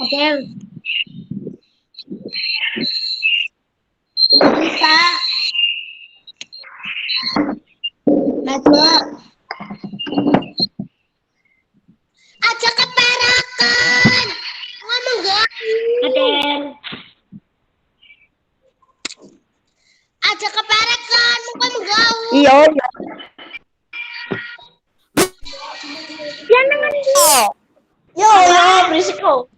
Adel. Bisa. Najwa. Aja keperakan. Ngomong gak? Adel. Aja keperakan. Muka menggau. Iya. Jangan dengan Yo, berisik kok.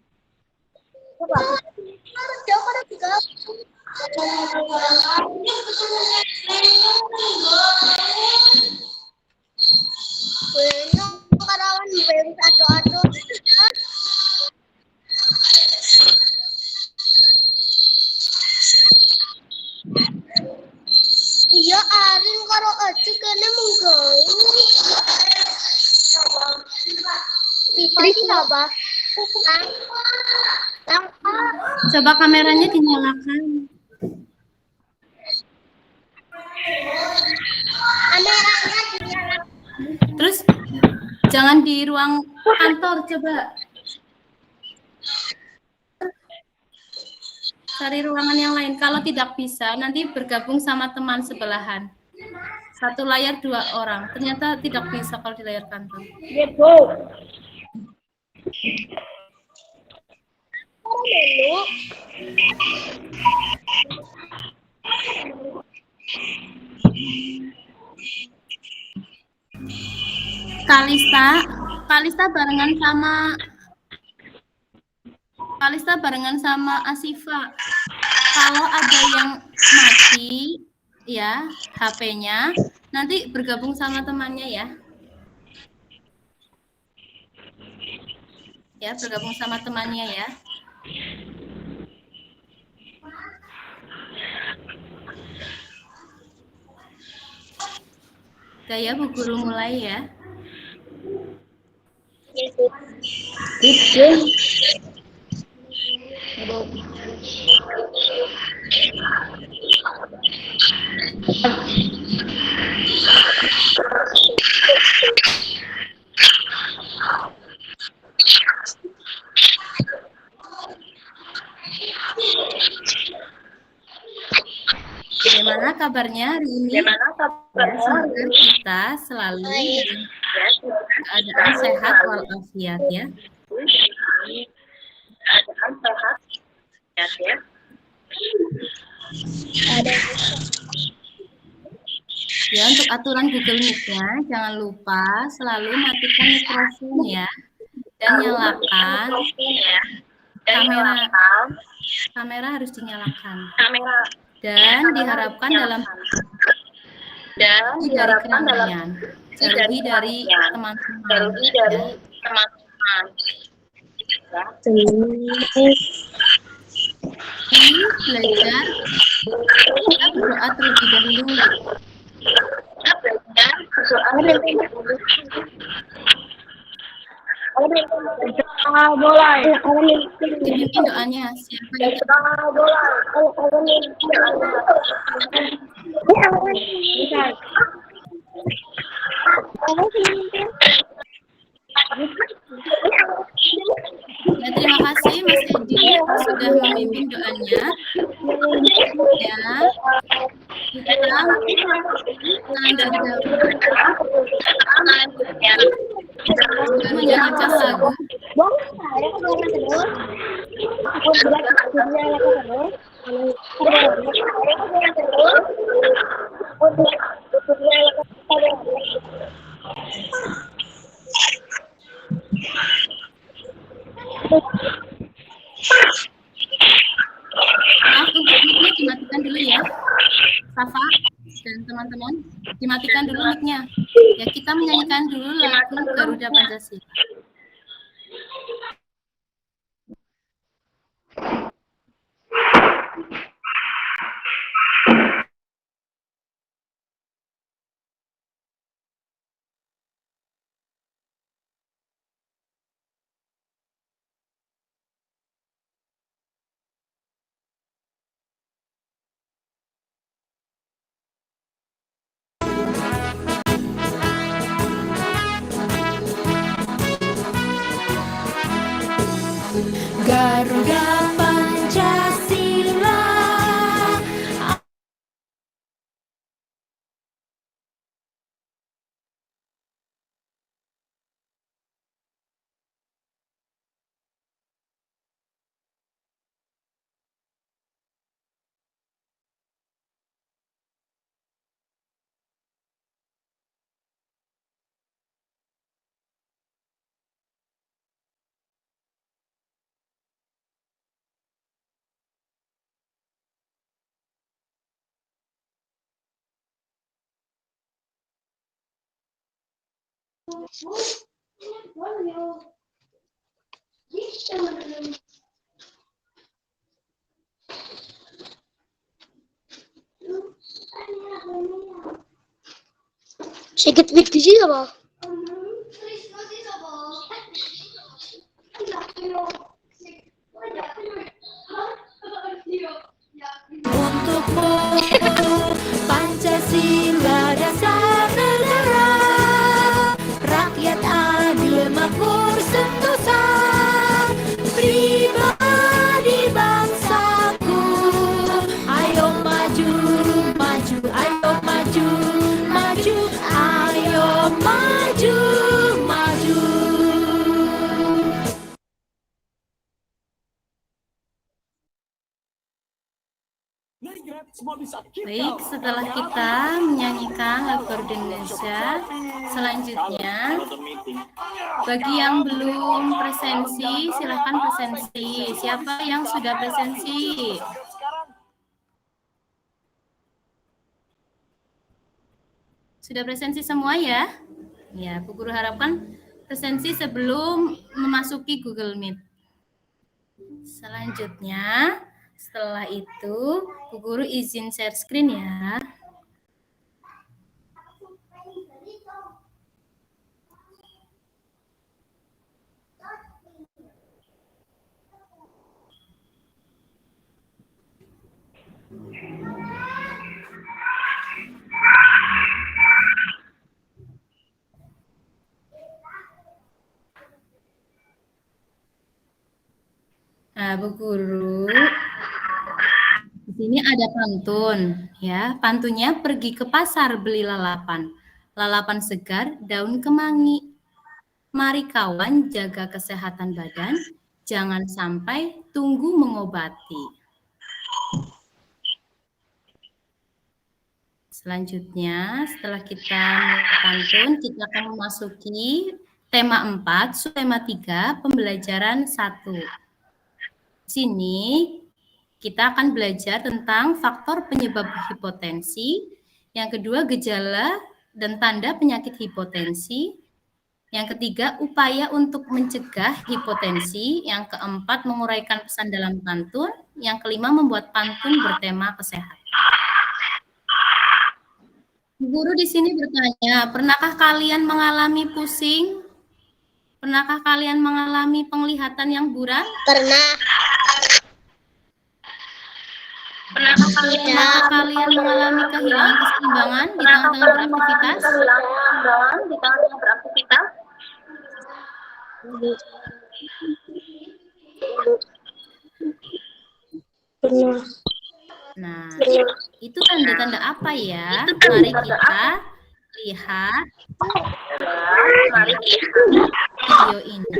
Iya, Arin karo aja kene munggo. Ini apa? Coba kameranya dinyalakan. Kameranya dinyalakan. Terus jangan di ruang kantor, coba. Cari ruangan yang lain. Kalau tidak bisa, nanti bergabung sama teman sebelahan. Satu layar 2 orang. Ternyata tidak bisa kalau di layar kantor. Gitu. Dulu. Kalista barengan sama Asifa. Kalau ada yang mati ya HP-nya, nanti bergabung sama temannya ya. Ya, bergabung sama temannya ya. Udah ya, Bu Guru mulai ya. Bagaimana kabarnya hari ini? Semoga kita selalu dalam keadaan sehat walafiat ya. Ya, untuk aturan Google Meet-nya jangan lupa selalu matikan mikrofon ya dan nyalakan kamera harus dinyalakan. Dan diharapkan dalam dari keramaian, jauhi dari teman-teman. Belajar, kita berdoa terlebih dahulu. Mulai. Dipimpin doanya. Siapa yang ya, terima kasih Mas Edi sudah memimpin doanya. Ya, kita lanjutkan. Menyanyikan lagu. Maaf, untuk mic-nya dimatikan dulu ya. Safa dan teman-teman, dimatikan dulu mic-nya. Ya, kita menyanyikan dulu lagu Garuda Pancasila. Garuda Pancasila. Sedikit video sih apa? Untukmu Pancasila dasar negara, rakyat adil makmur sentosa, pribadi bangsaku. Ayo maju, maju, ayo maju, maju, ayo maju, maju. Baik, setelah kita menyanyikan lagu Indonesia, selanjutnya bagi yang belum presensi, silahkan presensi. Siapa yang sudah presensi? Sudah presensi semua ya? Ya, Bu Guru harapkan presensi sebelum memasuki Google Meet. Selanjutnya, setelah itu, Bu Guru izin share screen ya. Nah, Bu Guru, di sini ada pantun, ya. Pantunnya pergi ke pasar beli lalapan, lalapan segar, daun kemangi. Mari kawan jaga kesehatan badan, jangan sampai tunggu mengobati. Selanjutnya, setelah kita pantun, kita akan memasuki tema 4, subtema 3, pembelajaran 1. Di sini kita akan belajar tentang faktor penyebab hipotensi, yang kedua gejala dan tanda penyakit hipotensi, yang ketiga upaya untuk mencegah hipotensi, yang keempat menguraikan pesan dalam pantun, yang kelima membuat pantun bertema kesehatan. Guru di sini bertanya, pernahkah kalian mengalami pusing? Pernahkah kalian mengalami penglihatan yang buram? Pernah. Pernahkah kalian mengalami kehilangan keseimbangan di tengah-tengah beraktivitas? Pernah. Nah, itu tanda-tanda apa ya? Mari kita lihat video ini.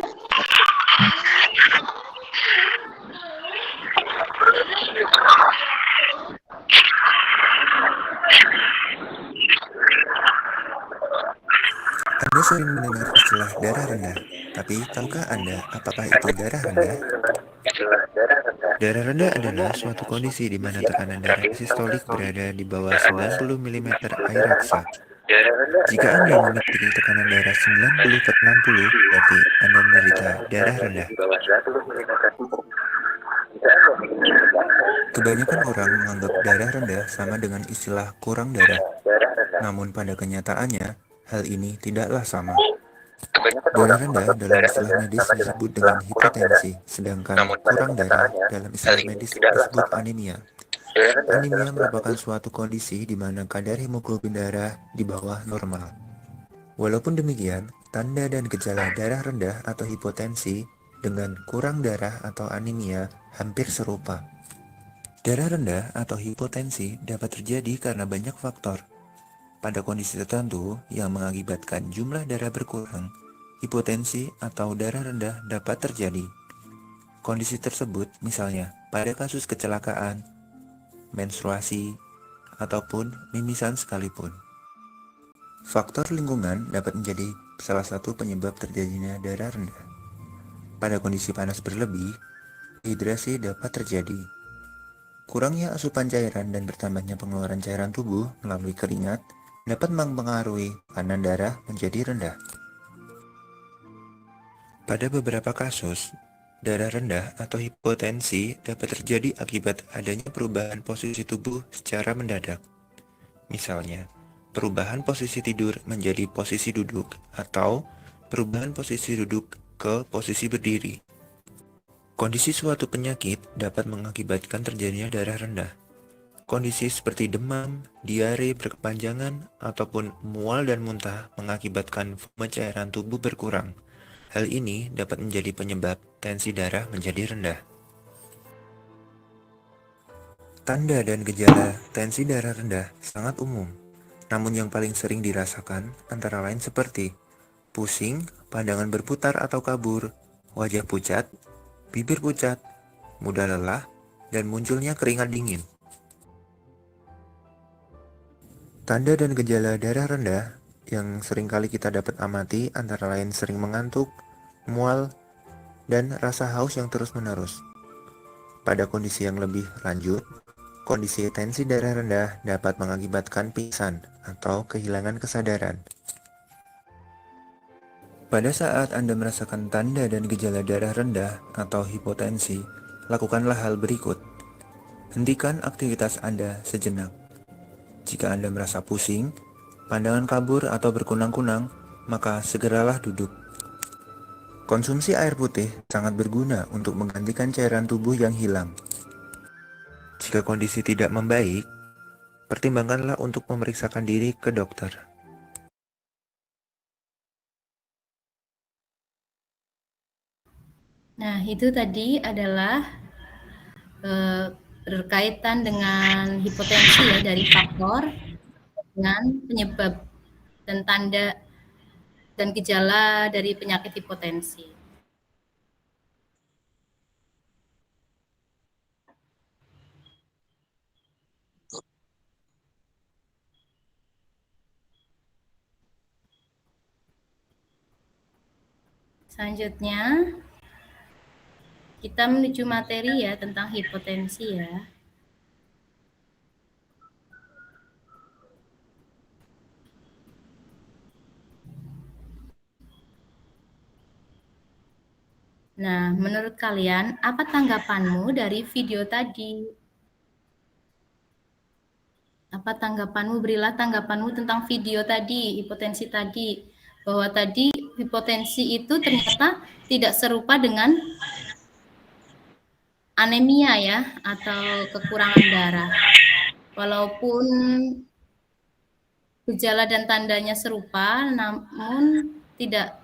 Anda sering mendengar istilah darah rendah, tapi tahukah Anda apakah itu darah rendah? Darah rendah adalah suatu kondisi di mana tekanan darah sistolik berada di bawah 90 mm air raksa. Jika Anda memiliki tekanan darah 90 per 60, berarti Anda menderita darah rendah. Kebanyakan orang menganggap darah rendah sama dengan istilah kurang darah. Namun pada kenyataannya, hal ini tidaklah sama. Darah rendah dalam istilah medis disebut dengan hipotensi, sedangkan kurang darah dalam istilah medis disebut anemia. Anemia merupakan suatu kondisi di mana kadar hemoglobin darah di bawah normal. Walaupun demikian, tanda dan gejala darah rendah atau hipotensi dengan kurang darah atau anemia hampir serupa. Darah rendah atau hipotensi dapat terjadi karena banyak faktor. Pada kondisi tertentu yang mengakibatkan jumlah darah berkurang, hipotensi atau darah rendah dapat terjadi. Kondisi tersebut misalnya pada kasus kecelakaan, menstruasi, ataupun mimisan sekalipun. Faktor lingkungan dapat menjadi salah satu penyebab terjadinya darah rendah. Pada kondisi panas berlebih, dehidrasi dapat terjadi. Kurangnya asupan cairan dan bertambahnya pengeluaran cairan tubuh melalui keringat dapat mempengaruhi tekanan darah menjadi rendah. Pada beberapa kasus, darah rendah atau hipotensi dapat terjadi akibat adanya perubahan posisi tubuh secara mendadak. Misalnya, perubahan posisi tidur menjadi posisi duduk atau perubahan posisi duduk ke posisi berdiri. Kondisi suatu penyakit dapat mengakibatkan terjadinya darah rendah. Kondisi seperti demam, diare berkepanjangan, ataupun mual dan muntah mengakibatkan volume cairan tubuh berkurang. Hal ini dapat menjadi penyebab tensi darah menjadi rendah. Tanda dan gejala tensi darah rendah sangat umum, namun yang paling sering dirasakan antara lain seperti pusing, pandangan berputar atau kabur, wajah pucat, bibir pucat, mudah lelah, dan munculnya keringat dingin. Tanda dan gejala darah rendah yang seringkali kita dapat amati antara lain sering mengantuk, mual, dan rasa haus yang terus-menerus. Pada kondisi yang lebih lanjut, kondisi tensi darah rendah dapat mengakibatkan pingsan atau kehilangan kesadaran. Pada saat Anda merasakan tanda dan gejala darah rendah atau hipotensi, lakukanlah hal berikut. Hentikan aktivitas Anda sejenak. Jika Anda merasa pusing, pandangan kabur atau berkunang-kunang, maka segeralah duduk. Konsumsi air putih sangat berguna untuk menggantikan cairan tubuh yang hilang. Jika kondisi tidak membaik, pertimbangkanlah untuk memeriksakan diri ke dokter. Nah, itu tadi adalah berkaitan dengan hipotensi ya, dari faktor dengan penyebab dan tanda dan gejala dari penyakit hipotensi. Selanjutnya, kita menuju materi ya tentang hipotensi ya. Nah, menurut kalian, apa tanggapanmu dari video tadi? Apa tanggapanmu? Berilah tanggapanmu tentang video tadi, hipotensi tadi. Bahwa tadi hipotensi itu ternyata tidak serupa dengan anemia ya, atau kekurangan darah. Walaupun gejala dan tandanya serupa, namun tidak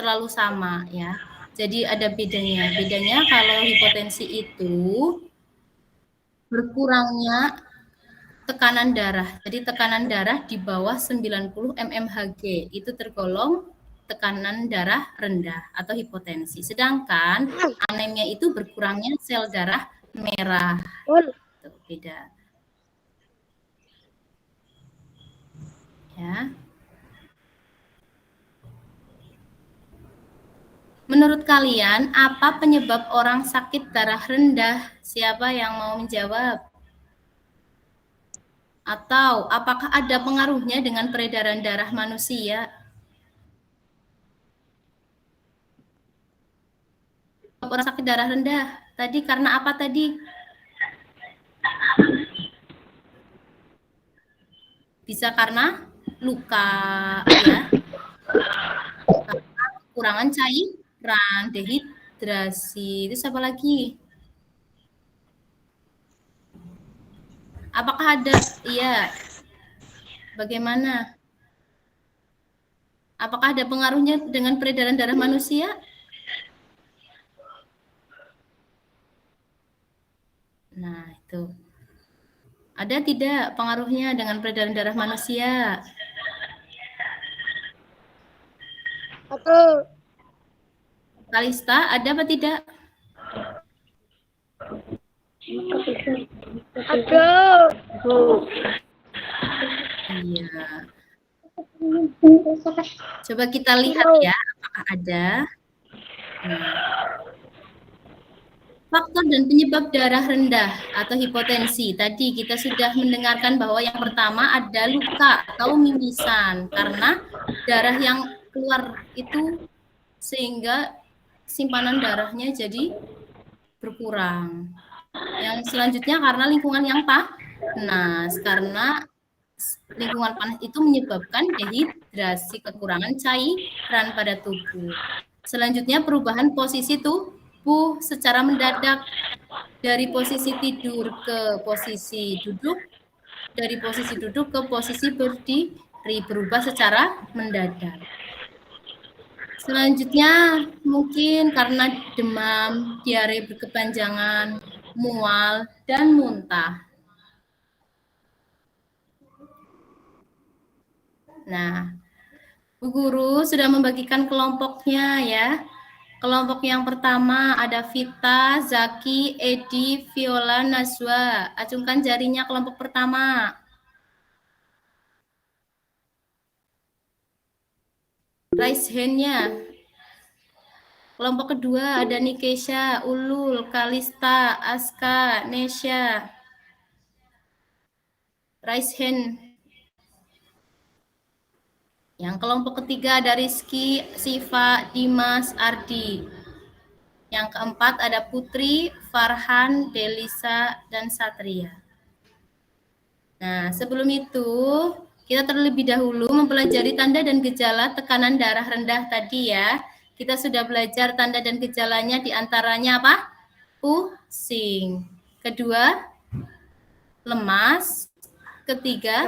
terlalu sama ya. Jadi ada bedanya. Bedanya kalau hipotensi itu berkurangnya tekanan darah. Jadi tekanan darah di bawah 90 mmHg itu tergolong tekanan darah rendah atau hipotensi. Sedangkan anemia itu berkurangnya sel darah merah. Itu beda. Ya. Menurut kalian, apa penyebab orang sakit darah rendah? Siapa yang mau menjawab? Atau apakah ada pengaruhnya dengan peredaran darah manusia? Orang sakit darah rendah, tadi karena apa tadi? Bisa karena luka, ya. Karena kekurangan cairan, dehidrasi, itu apa lagi? Apakah ada, iya, bagaimana? Apakah ada pengaruhnya dengan peredaran darah manusia? Nah, itu. Ada tidak pengaruhnya dengan peredaran darah manusia? Satu. Kalista, ada apa tidak? Ada. Iya. Coba kita lihat ya, apakah ada. Nah. Faktor dan penyebab darah rendah atau hipotensi. Tadi kita sudah mendengarkan bahwa yang pertama ada luka atau mimisan karena darah yang keluar itu sehingga simpanan darahnya jadi berkurang. Yang selanjutnya karena lingkungan yang panas, karena lingkungan panas itu menyebabkan dehidrasi, kekurangan cairan pada tubuh. Selanjutnya perubahan posisi tubuh secara mendadak dari posisi tidur ke posisi duduk, dari posisi duduk ke posisi berdiri, berubah secara mendadak. Selanjutnya mungkin karena demam, diare berkepanjangan, mual, dan muntah. Nah, Bu Guru sudah membagikan kelompoknya ya. Kelompok yang pertama ada Vita, Zaki, Edi, Viola, Najwa. Acungkan jarinya kelompok pertama. Raise hand-nya. Kelompok kedua ada Nikesha, Ulul, Kalista, Aska, Nesha. Raise hand. Yang kelompok ketiga ada Rizky, Siva, Dimas, Ardi. Yang keempat ada Putri, Farhan, Delisa, dan Satria. Nah, sebelum itu kita terlebih dahulu mempelajari tanda dan gejala tekanan darah rendah tadi ya. Kita sudah belajar tanda dan gejalanya, diantaranya apa? Pusing. Kedua, lemas. Ketiga,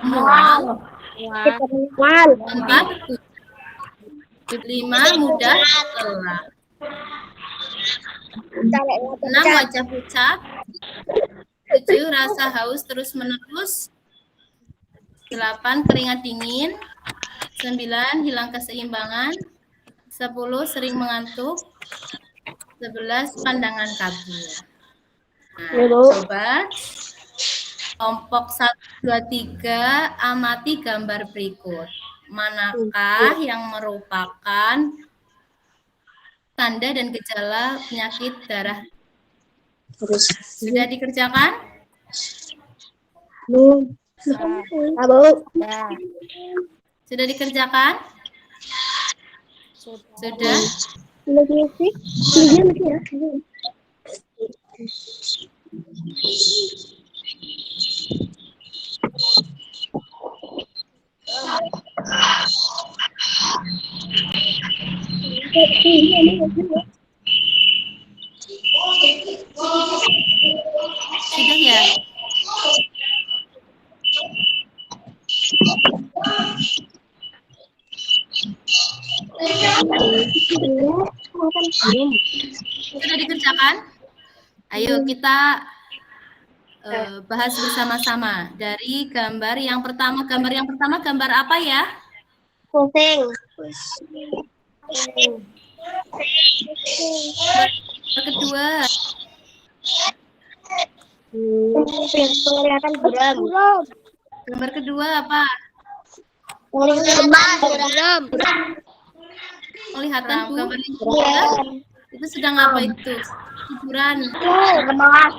mual. Keempat, lima, mudah lelah. 6, wajah pucat. 7, rasa haus terus menerus. 8, keringat dingin. 9, hilang keseimbangan. 10, sering mengantuk. 11, pandangan kabur. Nah, coba kelompok 1, 2, 3 amati gambar berikut. Manakah yang merupakan tanda dan gejala penyakit darah? Sudah dikerjakan? Sudah dikerjakan? Sudah? Sudah ya? Sudah dikerjakan? Ayo kita bahas bersama-sama dari gambar yang pertama. Gambar apa ya? Pusing. Gambar kedua. Penglihatan buram. Gambar kedua apa? Penglihatan gambar yang kedua. Itu sedang apa itu? Hiburan. Lemas.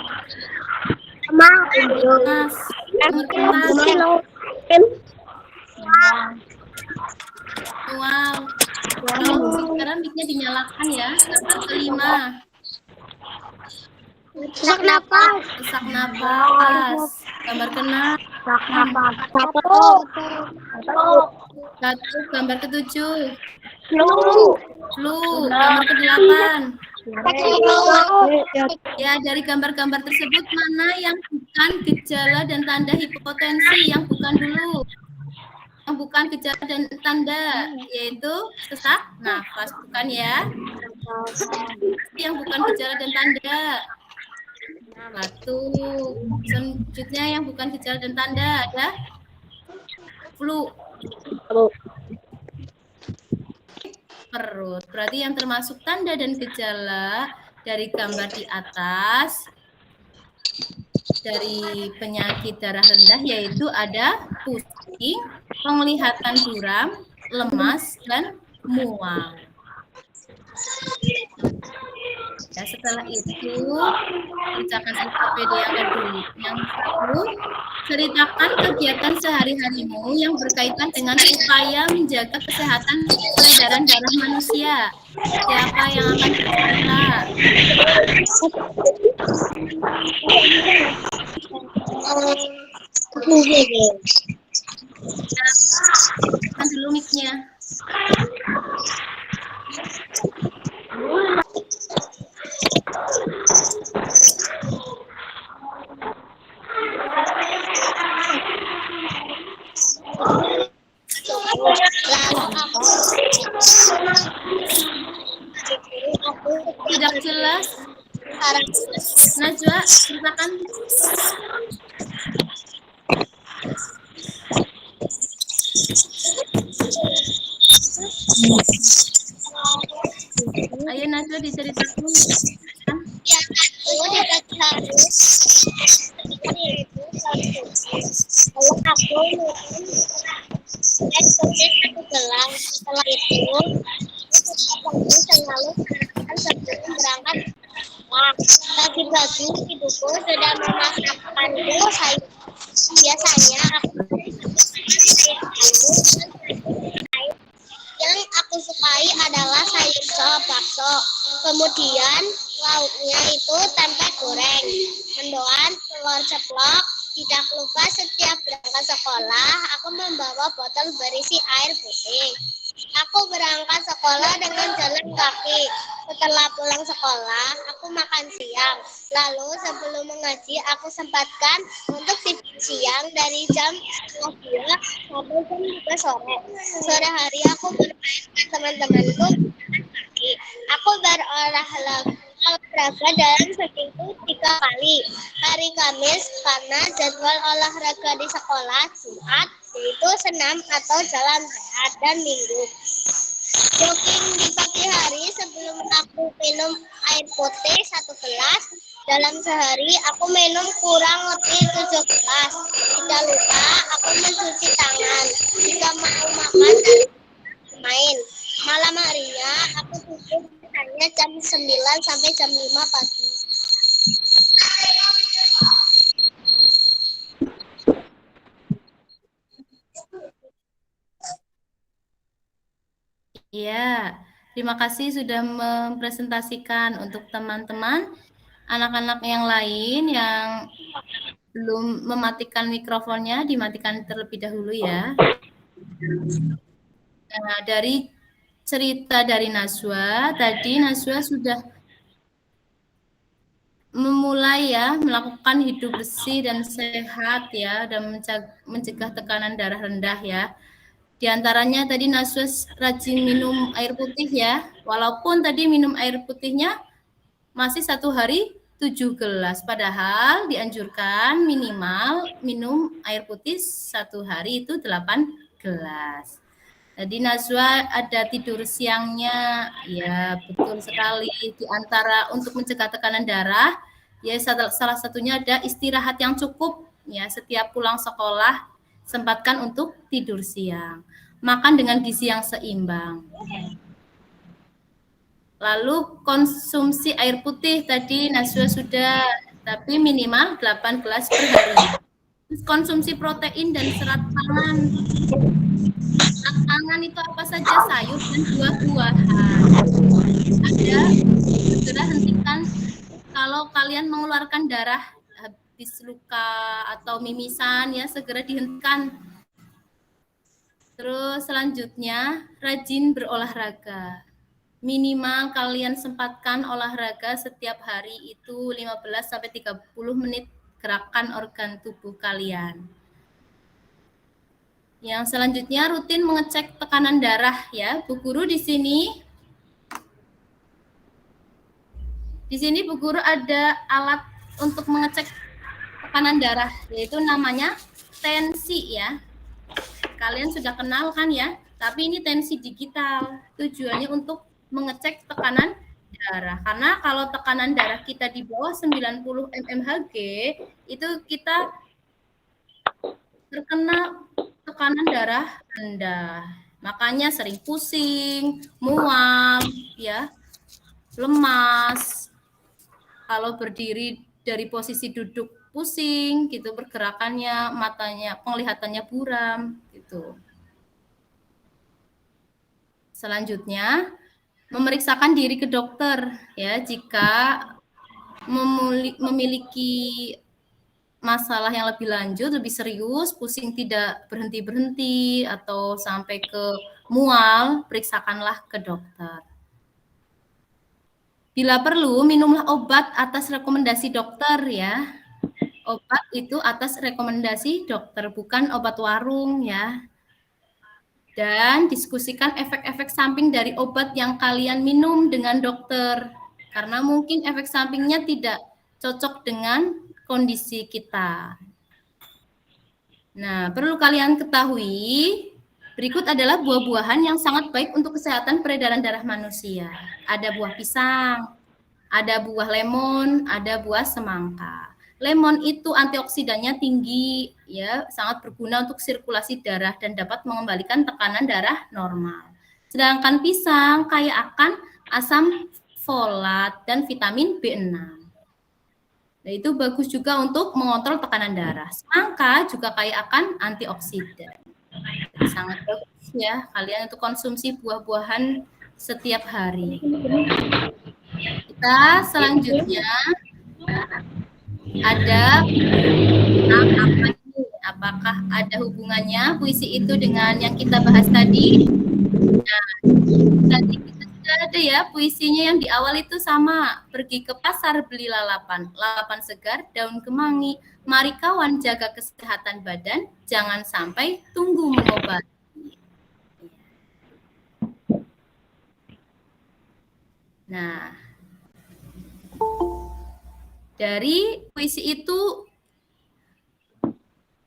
Wow. Sekarang mic-nya dinyalakan ya. Gambar kelima. Sesak napas. Sesak napas. Gambar keenam. Satu. Gambar ketujuh. Flu. Gambar ke-8. Ya, dari gambar-gambar tersebut mana yang bukan gejala dan tanda hipotensi? Yang bukan dulu. Yang bukan gejala dan tanda, yaitu sesak nafas, bukan ya? Yang bukan gejala dan tanda. batuk. Selanjutnya yang bukan gejala dan tanda ada flu. Perut. Berarti yang termasuk tanda dan gejala dari gambar di atas dari penyakit darah rendah yaitu ada pusing, penglihatan buram, lemas, dan mual. Ya, setelah itu bacakan SKPD yang kedua. Yang satu, ceritakan kegiatan sehari-harimu yang berkaitan dengan upaya menjaga kesehatan peredaran darah manusia. Siapa yang akan bercerita? Tekan dulu mic-nya. Tidak jelas. Najwa, ceritakan. Ayo Najwa diceritakan. Ya, aku di pagi hari itu kalau aku satu gelang. Setelah itu aku selalu sebelum berangkat. Wah, pagi-pagi ibuku sudah memasakkanku sayur. Biasanya yang aku sukai adalah sayur sop, bakso. Kemudian lauknya itu tempe goreng, mendoan, telur ceplok. Tidak lupa setiap berangkat sekolah, aku membawa botol berisi air putih. Aku berangkat sekolah dengan jalan kaki. Setelah pulang sekolah, aku makan siang. Lalu sebelum mengaji, aku sempatkan untuk tidur siang dari jam 2 sampai jam 3 sore. Sore hari aku bermain dengan teman-temanku. Aku berolahraga dalam seminggu 3 kali. Hari Kamis karena jadwal olahraga di sekolah, Jumat yaitu senam atau jalan sehat, dan Minggu jogging di pagi hari. Sebelum aku minum air putih 1 gelas. Dalam sehari aku minum kurang lebih 7 gelas. Tidak lupa aku mencuci tangan jika mau makan dan main. Malam harinya aku tidur hanya jam 9 sampai jam 5 pagi. Ya, terima kasih sudah mempresentasikan. Untuk teman-teman, anak-anak yang lain yang belum mematikan mikrofonnya, dimatikan terlebih dahulu ya. Nah, dari cerita dari Najwa, tadi Najwa sudah memulai ya melakukan hidup bersih dan sehat ya, dan mencegah tekanan darah rendah ya. Di antaranya tadi Najwa rajin minum air putih ya, walaupun tadi minum air putihnya masih 1 hari 7 gelas, padahal dianjurkan minimal minum air putih 1 hari itu 8 gelas. Tadi Najwa ada tidur siangnya, ya betul sekali. Di antara untuk mencegah tekanan darah, ya salah satunya ada istirahat yang cukup ya, setiap pulang sekolah sempatkan untuk tidur siang. Makan dengan gizi yang seimbang. Lalu konsumsi air putih tadi Najwa sudah, tapi minimal 8 gelas per hari. Konsumsi protein dan serat pangan. Serat pangan itu apa saja? Sayur dan buah-buahan. Ada, segera hentikan kalau kalian mengeluarkan darah habis luka atau mimisan ya, segera dihentikan. Terus selanjutnya rajin berolahraga. Minimal kalian sempatkan olahraga setiap hari itu 15 sampai 30 menit gerakan organ tubuh kalian. Yang selanjutnya rutin mengecek tekanan darah ya. Bu Guru di sini Bu Guru ada alat untuk mengecek tekanan darah, yaitu namanya tensi ya. Kalian sudah kenal kan ya? Tapi ini tensi digital. Tujuannya untuk mengecek tekanan darah. Karena kalau tekanan darah kita di bawah 90 mmHg, itu kita terkena tekanan darah rendah. Makanya sering pusing, mual, ya, lemas. Kalau berdiri dari posisi duduk pusing gitu, pergerakannya, matanya, penglihatannya buram gitu. Selanjutnya, memeriksakan diri ke dokter ya jika memiliki masalah yang lebih lanjut, lebih serius, pusing tidak berhenti-berhenti atau sampai ke mual, periksakanlah ke dokter. Bila perlu, minumlah obat atas rekomendasi dokter ya. Obat itu atas rekomendasi dokter, bukan obat warung ya. Dan diskusikan efek-efek samping dari obat yang kalian minum dengan dokter. Karena mungkin efek sampingnya tidak cocok dengan kondisi kita. Nah, perlu kalian ketahui, berikut adalah buah-buahan yang sangat baik untuk kesehatan peredaran darah manusia. Ada buah pisang, ada buah lemon, ada buah semangka. Lemon itu antioksidannya tinggi, ya, sangat berguna untuk sirkulasi darah dan dapat mengembalikan tekanan darah normal. Sedangkan pisang kaya akan asam folat dan vitamin B6. Nah, itu bagus juga untuk mengontrol tekanan darah. Semangka juga kaya akan antioksidan. Jadi sangat bagus ya kalian untuk konsumsi buah-buahan setiap hari. Kita selanjutnya ada apa ini? Apakah ada hubungannya puisi itu dengan yang kita bahas tadi? Nah, tadi kita sudah ada ya puisinya yang di awal itu sama. Pergi ke pasar beli lalapan segar, daun kemangi. Mari kawan jaga kesehatan badan, jangan sampai tunggu mengobati. Nah, dari puisi itu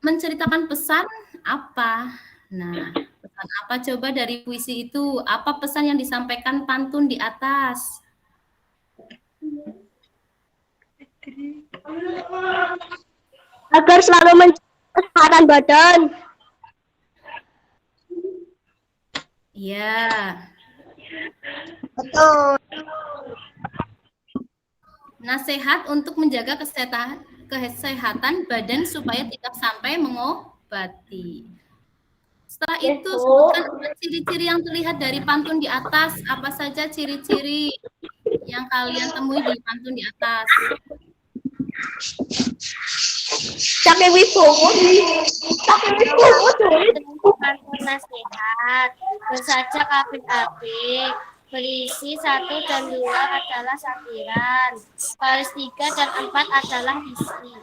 menceritakan pesan apa? Nah, pesan apa coba dari puisi itu? Apa pesan yang disampaikan pantun di atas? Agar selalu menjaga kesehatan badan. Iya. Betul. Nasihat untuk menjaga kesehatan badan supaya tidak sampai mengobati. Setelah itu sebutkan ciri-ciri yang terlihat dari pantun di atas. Apa saja ciri-ciri yang kalian temui di pantun di atas? Cake wibowo. Pantun nasihat, bersaja apik-apik, berisi 1 dan 2 adalah satiran, baris 3 dan 4 adalah isi.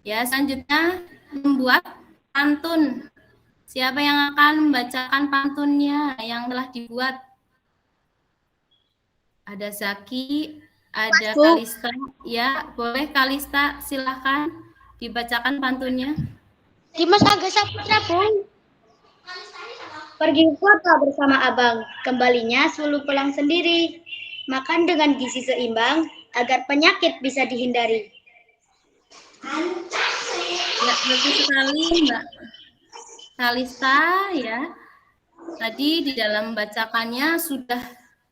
Ya, selanjutnya membuat pantun. Siapa yang akan membacakan pantunnya yang telah dibuat? Ada Zaki, ada Kalista. Ya, boleh Kalista, silahkan dibacakan pantunnya. Dimas Aga Saputra, Bung. Pergi ke kota bersama abang, kembalinya 10 pulang sendiri. Makan dengan gizi seimbang, agar penyakit bisa dihindari. Ya, betul sekali Mbak Kalista ya. Tadi di dalam bacakannya sudah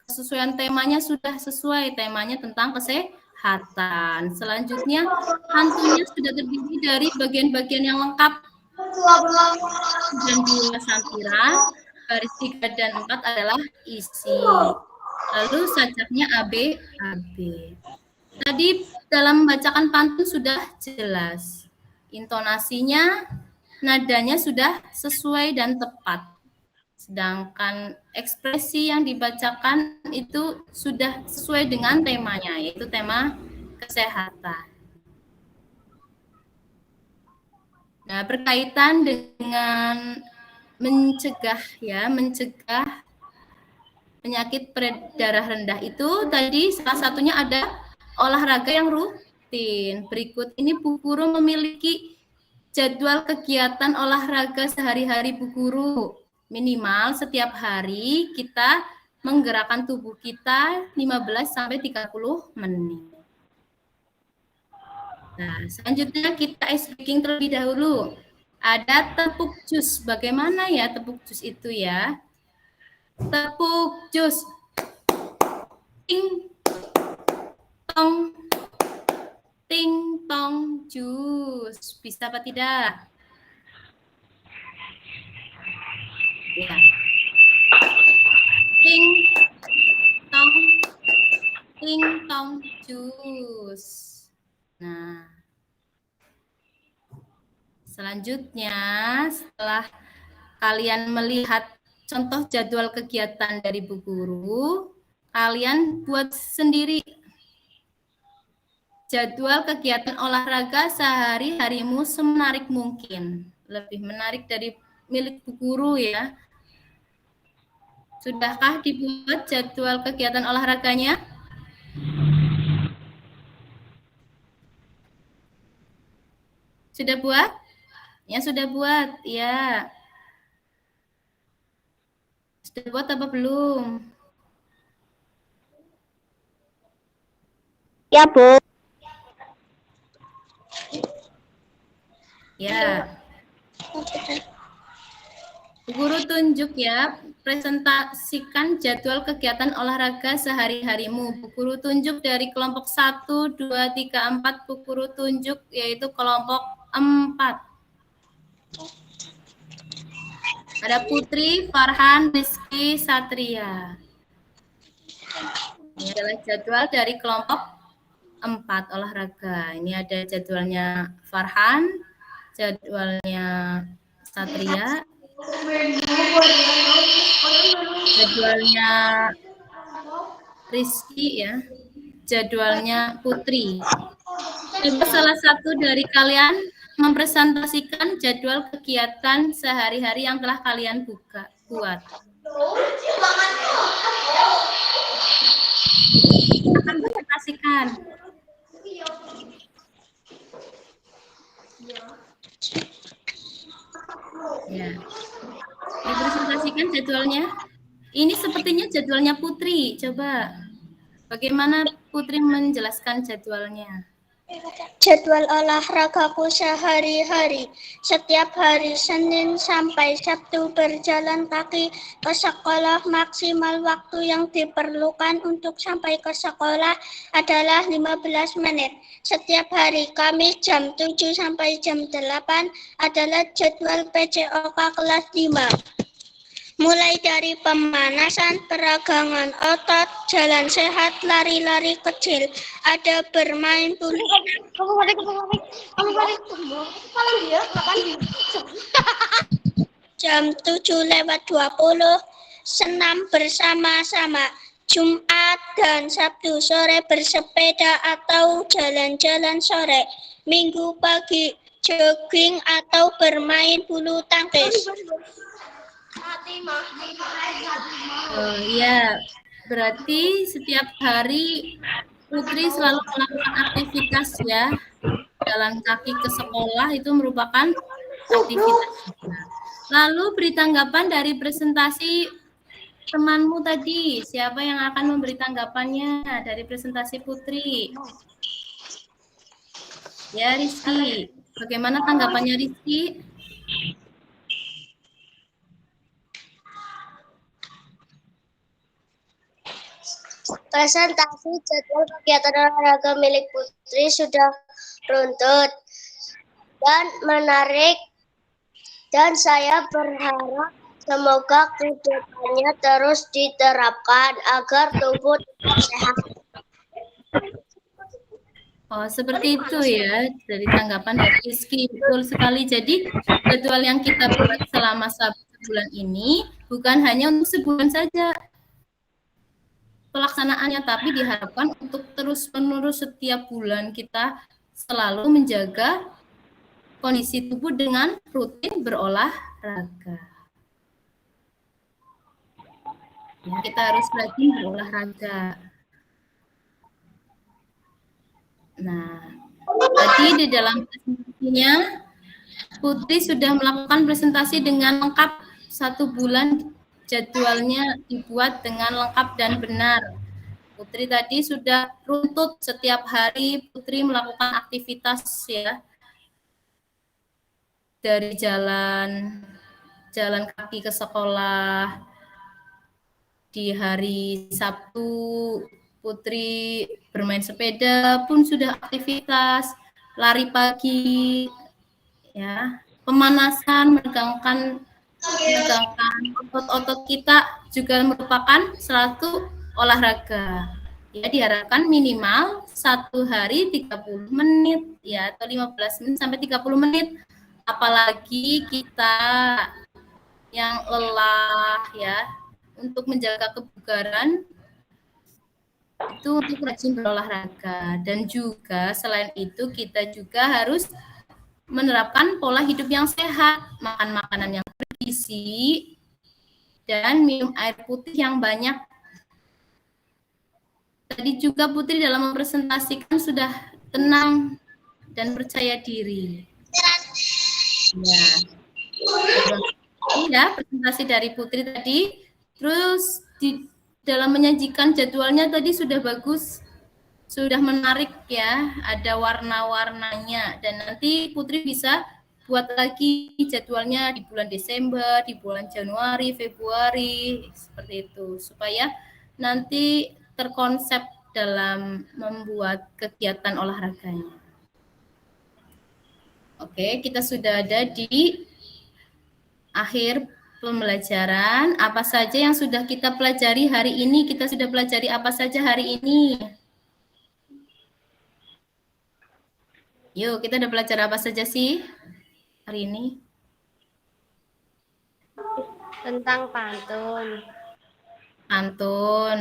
kesesuaian temanya sudah sesuai, temanya tentang kesehatan. Selanjutnya hantunya sudah terdiri dari bagian-bagian yang lengkap. Dan 2 sampiran, baris 3 dan 4 adalah isi. Lalu sajaknya AB. Tadi dalam bacakan pantun sudah jelas. Intonasinya, nadanya sudah sesuai dan tepat. Sedangkan ekspresi yang dibacakan itu sudah sesuai dengan temanya, yaitu tema kesehatan. Nah, berkaitan dengan mencegah penyakit darah rendah itu tadi salah satunya ada olahraga yang rutin. Berikut ini Bu Guru memiliki jadwal kegiatan olahraga sehari-hari Bu Guru. Minimal setiap hari kita menggerakkan tubuh kita 15 sampai 30 menit. Nah, selanjutnya kita ice breaking terlebih dahulu. Ada tepuk jus. Bagaimana ya tepuk jus itu ya? Tepuk jus. Ting tong. Ting tong jus. Bisa apa tidak? Ya. Ting tong jus. Nah, selanjutnya setelah kalian melihat contoh jadwal kegiatan dari Bu Guru, kalian buat sendiri jadwal kegiatan olahraga sehari-harimu semenarik mungkin. Lebih menarik dari milik Bu Guru ya. Sudahkah dibuat jadwal kegiatan olahraganya? Sudah buat? Ya, sudah buat. Ya. Sudah buat apa belum? Ya, Bu. Ya. Bu Guru tunjuk ya, presentasikan jadwal kegiatan olahraga sehari-harimu. Bu Guru tunjuk dari kelompok 1, 2, 3, 4. Bu Guru tunjuk yaitu kelompok 4. Ada Putri, Farhan, Rizky, Satria. Ini adalah jadwal dari kelompok 4 olahraga. Ini ada jadwalnya Farhan, jadwalnya Satria, jadwalnya Rizky ya, jadwalnya Putri. Coba salah satu dari kalian mempresentasikan jadwal kegiatan sehari-hari yang telah kalian buat. Akan presentasikan. Ya. Dipresentasikan jadwalnya. Ini sepertinya jadwalnya Putri. Coba bagaimana Putri menjelaskan jadwalnya? Jadwal olahragaku sehari-hari. Setiap hari Senin sampai Sabtu berjalan kaki ke sekolah. Maksimal waktu yang diperlukan untuk sampai ke sekolah adalah 15 menit. Setiap hari Kamis jam 7 sampai jam 8 adalah jadwal PCOK kelas 5. Mulai dari pemanasan, peragangan otot, jalan sehat, lari-lari kecil, ada bermain bulu. Jam 7:20, senam bersama-sama. Jumat dan Sabtu sore bersepeda atau jalan-jalan sore. Minggu pagi jogging atau bermain bulu tangkis. Ya, berarti setiap hari Putri selalu melakukan aktivitas ya. Jalan kaki ke sekolah itu merupakan aktivitas. Lalu beri tanggapan dari presentasi temanmu tadi, siapa yang akan memberi tanggapannya dari presentasi Putri? Ya, Rizky. Bagaimana tanggapannya Rizky? Presentasi jadwal kegiatan olahraga milik Putri sudah runtut dan menarik, dan saya berharap semoga kedepannya terus diterapkan agar tubuh tetap sehat. Oh, seperti itu ya, dari tanggapan dari Rizky. Betul sekali. Jadi, jadwal yang kita buat selama sebulan ini bukan hanya untuk sebulan saja pelaksanaannya, tapi diharapkan untuk terus-menerus setiap bulan kita selalu menjaga kondisi tubuh dengan rutin berolahraga. Ya, kita harus rajin berolahraga. Nah, tadi di dalam presentasinya Putri sudah melakukan presentasi dengan lengkap 1 bulan, jadwalnya dibuat dengan lengkap dan benar. Putri tadi sudah runtut setiap hari Putri melakukan aktivitas ya, dari jalan kaki ke sekolah. Di hari Sabtu Putri bermain sepeda pun sudah aktivitas, lari pagi, ya, pemanasan, menegangkan otot-otot kita juga merupakan suatu olahraga. Ya, diharapkan minimal 1 hari 30 menit ya, atau 15 menit sampai 30 menit. Apalagi kita yang lelah ya, untuk menjaga kebugaran itu untuk rajin berolahraga. Dan juga selain itu kita juga harus menerapkan pola hidup yang sehat, makan makanan yang bergizi, dan minum air putih yang banyak. Tadi juga Putri dalam mempresentasikan sudah tenang dan percaya diri. Ya, presentasi dari Putri tadi. Terus di dalam menyajikan jadwalnya tadi sudah bagus, sudah menarik ya, ada warna-warnanya, dan nanti Putri bisa buat lagi jadwalnya di bulan Desember, di bulan Januari, Februari, seperti itu, supaya nanti terkonsep dalam membuat kegiatan olahraganya. Oke, kita sudah ada di akhir pembelajaran. Apa saja yang sudah kita pelajari hari ini? Kita sudah pelajari apa saja hari ini? Yuk, kita udah belajar apa saja sih hari ini? Tentang pantun. Pantun.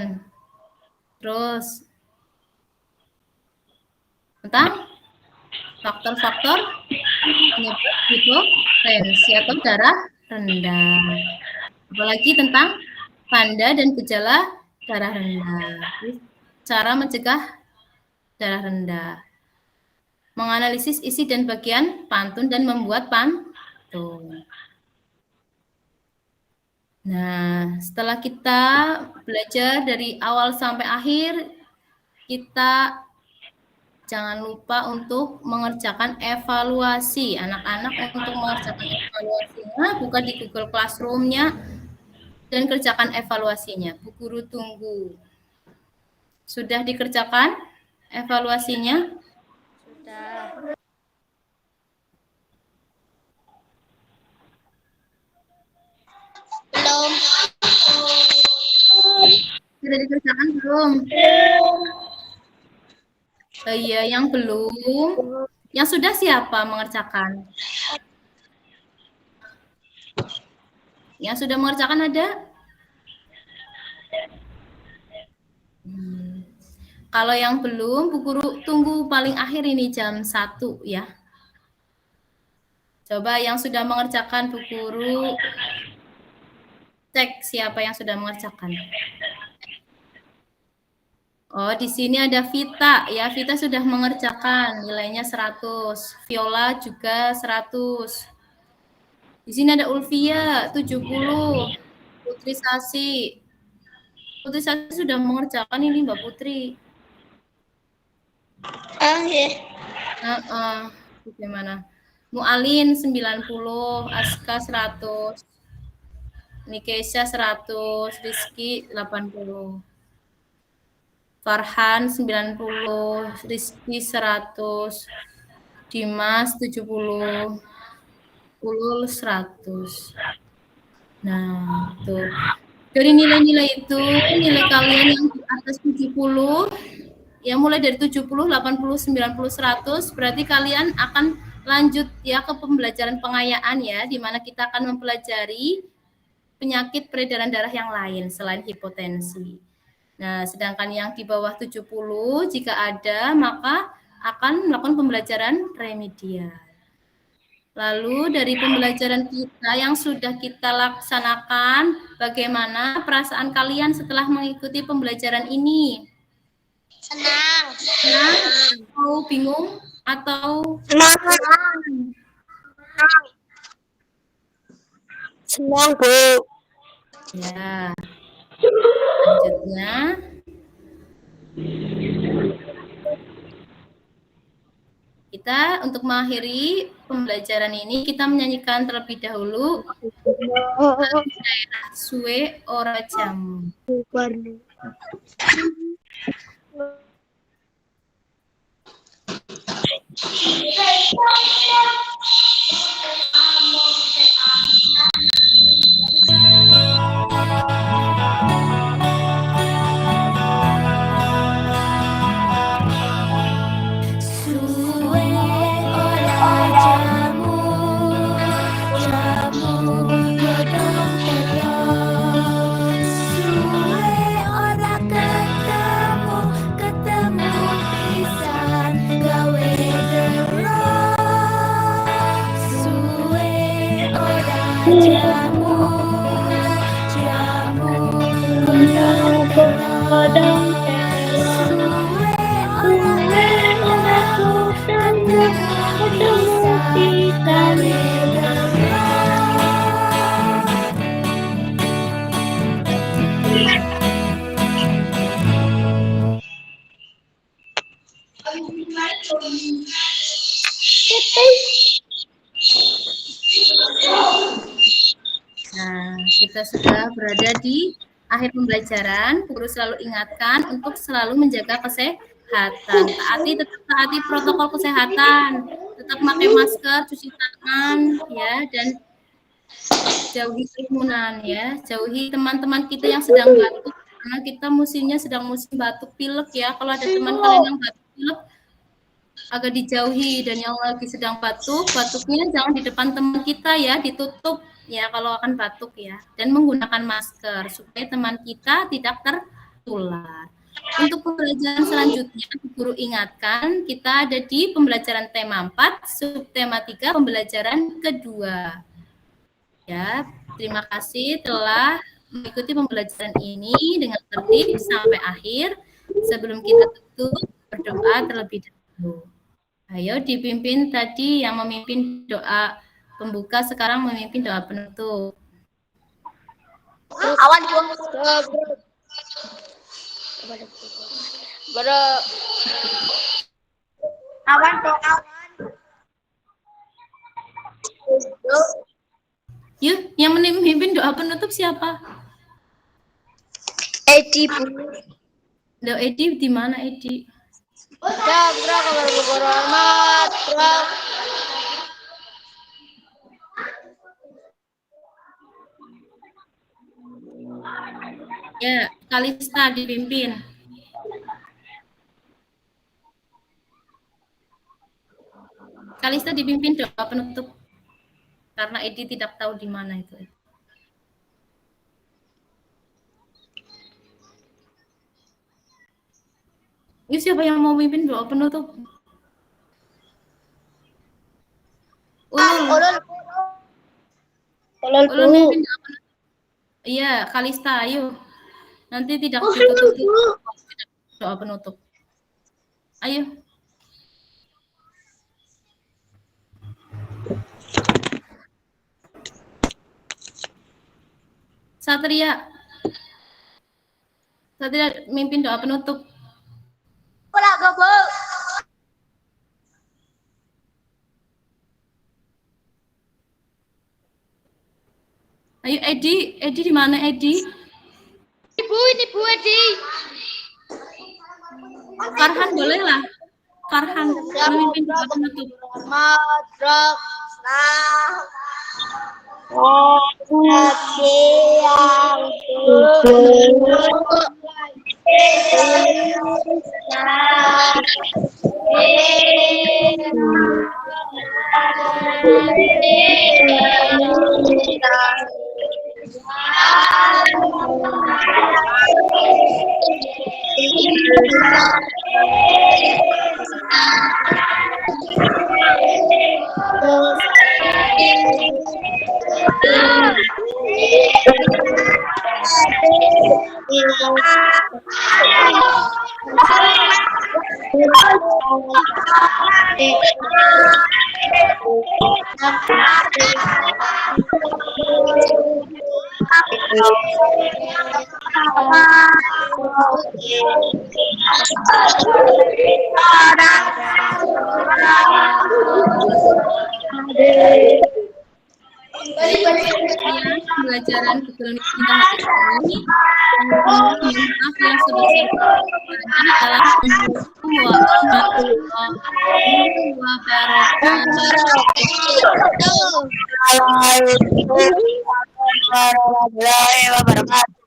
Terus tentang faktor-faktor penyebab hipotensi atau darah rendah. Apalagi tentang tanda dan gejala darah rendah. Cara mencegah darah rendah. Menganalisis isi dan bagian pantun dan membuat pantun. Nah, setelah kita belajar dari awal sampai akhir, kita jangan lupa untuk mengerjakan evaluasi. Anak-anak untuk mengerjakan evaluasinya, buka di Google Classroom-nya, dan kerjakan evaluasinya. Bu Guru tunggu. Sudah dikerjakan evaluasinya? Sudah. Belum. Sudah dikerjakan belum? Iya, yang belum. Yang sudah siapa mengerjakan? Yang sudah mengerjakan ada? Kalau yang belum, Bu Guru tunggu paling akhir ini jam 1 ya. Coba yang sudah mengerjakan, Bu Guru cek siapa yang sudah mengerjakan. Oh, di sini ada Vita ya. Vita sudah mengerjakan, nilainya 100. Viola juga 100. Di sini ada Ulvia 70. Putri Sasi Putri Sasi sudah mengerjakan ini Mbak Putri. Iya. Bagaimana? Mu'alin 90, Aska 100, Nikesha 100, Rizky 80. Farhan 90, Rizky 100, Dimas 70, Ulul 100. Nah, tuh. Dari nilai-nilai itu, nilai kalian yang di atas 70, ya mulai dari 70, 80, 90, 100, berarti kalian akan lanjut ya ke pembelajaran pengayaan ya, di mana kita akan mempelajari penyakit peredaran darah yang lain selain hipotensi. Nah, sedangkan yang di bawah 70, jika ada, maka akan melakukan pembelajaran remedial. Lalu dari pembelajaran kita yang sudah kita laksanakan, bagaimana perasaan kalian setelah mengikuti pembelajaran ini? Senang. Senang? Atau bingung? Atau Senang. Senang, Bu. ya. Selanjutnya, kita untuk mengakhiri pembelajaran ini, kita menyanyikan terlebih dahulu daerah Suwe Ora Jamu. Suwe ora jamu, jamu godhong telur. Suwe ora ketemu, ketemu pisan gawe delok. Suwe ora jamu, jamu godhong telur. Suwe ora ketemu pisan Nah, kita sudah berada di akhir pembelajaran. Guru selalu ingatkan untuk selalu menjaga kesehatan. Tetap taati protokol kesehatan. Tetap pakai masker, cuci tangan, ya, dan jauhi kerumunan, ya. Jauhi teman-teman kita yang sedang batuk. Karena kita musimnya sedang musim batuk pilek, ya. Kalau ada teman kalian yang batuk pilek, agak dijauhi. Dan yang lagi sedang batuk, batuknya jangan di depan teman kita, ya, ditutup. Ya, kalau akan batuk ya, dan menggunakan masker supaya teman kita tidak tertular. Untuk pembelajaran selanjutnya, guru ingatkan kita ada di pembelajaran tema 4, subtema 3, pembelajaran kedua. Ya, terima kasih telah mengikuti pembelajaran ini dengan tertib sampai akhir. Sebelum kita tutup, berdoa terlebih dahulu. Ayo dipimpin tadi yang memimpin doa pembuka, sekarang memimpin doa penutup. Awan juga. Awan doa. Yuk, yang memimpin doa penutup siapa? Edi, Bu. Doa Edi di mana Edi? Bro, kabar berhormat, bro. Ya, Kalista dipimpin. Kalista dipimpin doa penutup. Karena Edi tidak tahu di mana itu. Ini siapa yang mau memimpin doa penutup? Ulul memimpin doa penutup. Iya, Kalista, ayo. Nanti tidak ditutup doa penutup. Ayo. Satria. Saya tidak mimpin doa penutup. Ayo Edi di mana Edi? Ini Bu Edi. Farhan bolehlah. Farhan memimpin doa penutup. Pembelajaran Google Meet kita hari ini. Maaf yang sebesar-besarnya dalam Warahmatullahi wabarakatuh.